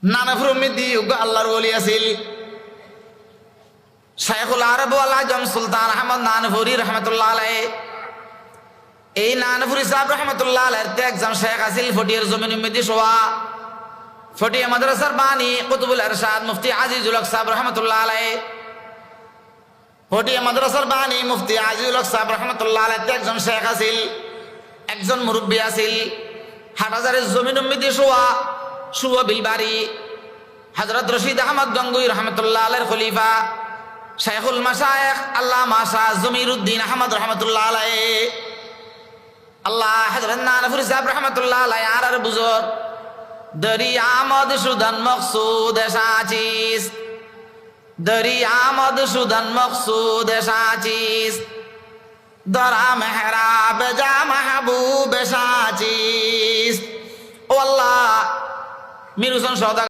নানাফুর উম্মিদি আল্লাহর ওলি আছিল শাইখুল আরব ওয়াল আজম সুলতান আহমদ নানপুরি রহমতুল্লাহ আলাইহি। এই নানপুরি সাহেব রহমতুল্লাহ আলাইহির একজন শেখ আছিল ফটিয়ার জমিন উম্মিদি সোয়া ফটিয়া মাদ্রাসার বাণী কুতুবুল ইরশাদ মুফতি আজিজুল হক সাহেব রহমতুল্লাহ আলাইহি। ফটিয়া মাদ্রাসার বাণী মুফতি আজিজুল হক সাহেব রহমতুল্লাহ আলাইহি একজন শেখ আছিল, একজন মুরব্বী আছিল। হাটহাজারের জমিন উম্মিদি সোয়া বিলবাড়ি হযরত রশিদ আহমদ গঙ্গুই রহমতুল্লাহ আলাইহির খলিফা শাইখুল মাশায়েখ আল্লামা শাহ জমিরুদ্দিন আহমদ রহমতুল্লাহ আলাইহি। আল্লাহ হযরত নানপুরি সাহেব রহমতুল্লাহ আলাইহি আর বুজুর্গ দরিয়া মধুসূদন মকসুদ সাচিস, দরিয়া মধুসূদন মকসুদ সাচিস, দরা মেহরাব যা মাহবুব সাচিস। ও আল্লাহ মিরুসন সদা